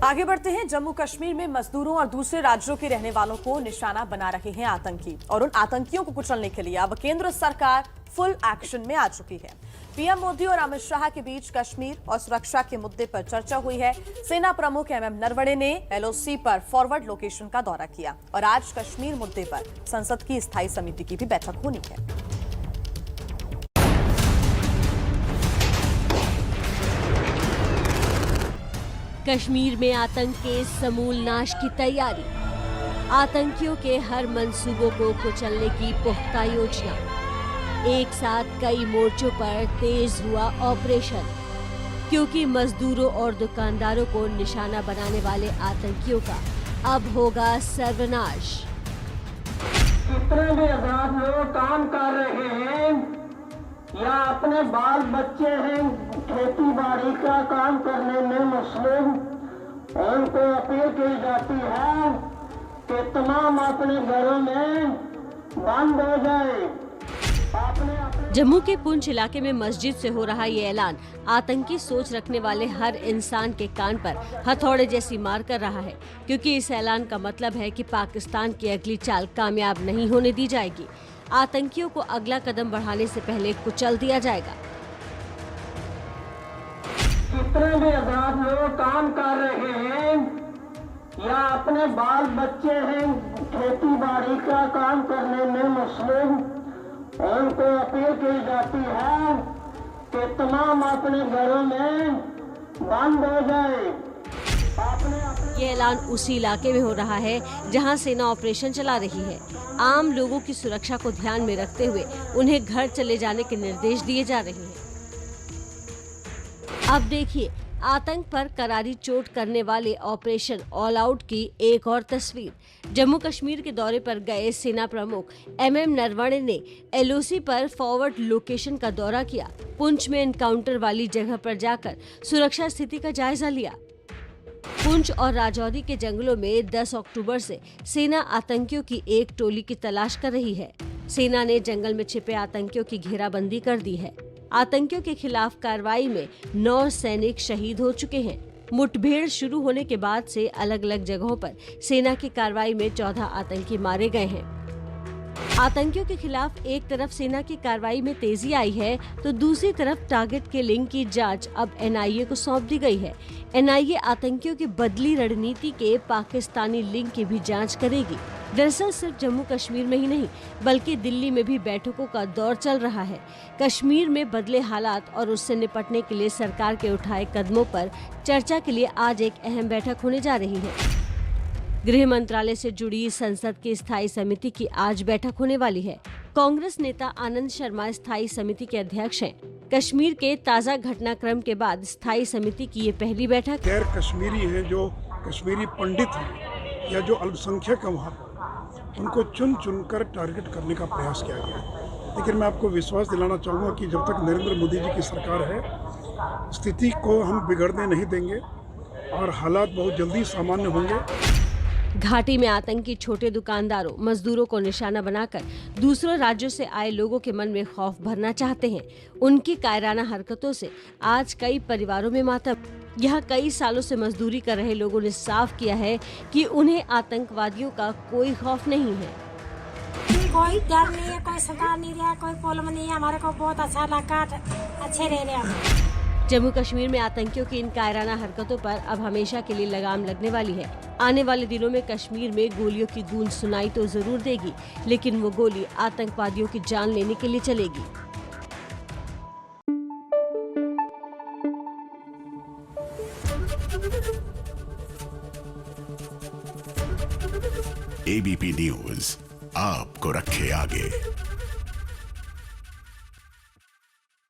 आगे बढ़ते हैं। जम्मू कश्मीर में मजदूरों और दूसरे राज्यों के रहने वालों को निशाना बना रहे हैं आतंकी, और उन आतंकियों को कुचलने के लिए अब केंद्र सरकार फुल एक्शन में आ चुकी है। पीएम मोदी और अमित शाह के बीच कश्मीर और सुरक्षा के मुद्दे पर चर्चा हुई है। सेना प्रमुख एमएम नरवणे ने एलओसी पर फॉरवर्ड लोकेशन का दौरा किया और आज कश्मीर मुद्दे पर संसद की स्थायी समिति की भी बैठक होनी है। कश्मीर में आतंक के समूल नाश की तैयारी, आतंकियों के हर मंसूबों को कुचलने की पुख्ता योजना। एक साथ कई मोर्चों पर तेज हुआ ऑपरेशन, क्योंकि मजदूरों और दुकानदारों को निशाना बनाने वाले आतंकियों का अब होगा सर्वनाश। कितने भी आजाद लोग काम कर रहे हैं या अपने बाल बच्चे हैं खेती बाड़ी का काम करने में मसरूम, उनको अपील की जाती है कि तमाम अपने घरों में बंद हो जाए। जम्मू के पुंछ इलाके में मस्जिद से हो रहा ये ऐलान आतंकी सोच रखने वाले हर इंसान के कान पर हथौड़े जैसी मार कर रहा है, क्योंकि इस ऐलान का मतलब है कि पाकिस्तान की अगली चाल कामयाब नहीं होने दी जाएगी। आतंकियों को अगला कदम बढ़ाने से पहले कुचल दिया जाएगा। कितने भी आजाद लोग काम कर रहे हैं या अपने बाल बच्चे हैं खेती बाड़ी का काम करने में मसरूम, उनको अपील की जाती है कि तमाम अपने घरों में बंद हो जाए। ये ऐलान उसी इलाके में हो रहा है जहां सेना ऑपरेशन चला रही है। आम लोगों की सुरक्षा को ध्यान में रखते हुए उन्हें घर चले जाने के निर्देश दिए जा रहे हैं। अब देखिए आतंक पर करारी चोट करने वाले ऑपरेशन ऑल आउट की एक और तस्वीर। जम्मू कश्मीर के दौरे पर गए सेना प्रमुख एमएम नरवणे ने एलओसी पर फॉरवर्ड लोकेशन का दौरा किया। पुंछ में एनकाउंटर वाली जगह पर जाकर सुरक्षा स्थिति का जायजा लिया। पुंछ और राजौरी के जंगलों में 10 अक्टूबर से सेना आतंकियों की एक टोली की तलाश कर रही है। सेना ने जंगल में छिपे आतंकियों की घेराबंदी कर दी है। आतंकियों के खिलाफ कार्रवाई में 9 सैनिक शहीद हो चुके हैं। मुठभेड़ शुरू होने के बाद से अलग अलग जगहों पर सेना की कार्रवाई में 14 आतंकी मारे गए हैं। आतंकियों के खिलाफ एक तरफ सेना की कार्रवाई में तेजी आई है, तो दूसरी तरफ टारगेट किलिंग की जांच अब एनआईए को सौंप दी गई है। एनआईए आतंकियों की बदली रणनीति के पाकिस्तानी लिंक की भी जांच करेगी। दरअसल सिर्फ जम्मू कश्मीर में ही नहीं, बल्कि दिल्ली में भी बैठकों का दौर चल रहा है। कश्मीर में बदले हालात और उससे निपटने के लिए सरकार के उठाए कदमों पर चर्चा के लिए आज एक अहम बैठक होने जा रही है। गृह मंत्रालय से जुड़ी संसद की स्थायी समिति की आज बैठक होने वाली है। कांग्रेस नेता आनंद शर्मा स्थायी समिति के अध्यक्ष हैं। कश्मीर के ताज़ा घटनाक्रम के बाद स्थायी समिति की ये पहली बैठक। गैर कश्मीरी है, जो कश्मीरी पंडित हैं या जो अल्पसंख्यक है वहाँ, उनको चुन चुनकर टारगेट करने का प्रयास किया गया है। लेकिन मैं आपको विश्वास दिलाना चाहूँगा कि जब तक नरेंद्र मोदी जी की सरकार है, स्थिति को हम बिगड़ने नहीं देंगे और हालात बहुत जल्दी सामान्य होंगे। घाटी में आतंकी छोटे दुकानदारों, मजदूरों को निशाना बनाकर दूसरों राज्यों से आए लोगों के मन में खौफ भरना चाहते हैं। उनकी कायराना हरकतों से आज कई परिवारों में मातम। यहाँ कई सालों से मजदूरी कर रहे लोगों ने साफ किया है कि उन्हें आतंकवादियों का कोई खौफ नहीं है। कोई डर नहीं है, कोई सवाल नहीं रहा, कोई प्रॉब्लम नहीं है। हमारे को बहुत अच्छा लगा, अच्छे रह रहे। जम्मू कश्मीर में आतंकियों की इन कायराना हरकतों पर अब हमेशा के लिए लगाम लगने वाली है। आने वाले दिनों में कश्मीर में गोलियों की गूंज सुनाई तो जरूर देगी, लेकिन वो गोली आतंकवादियों की जान लेने के लिए चलेगी। एबीपी न्यूज आपको रखे आगे।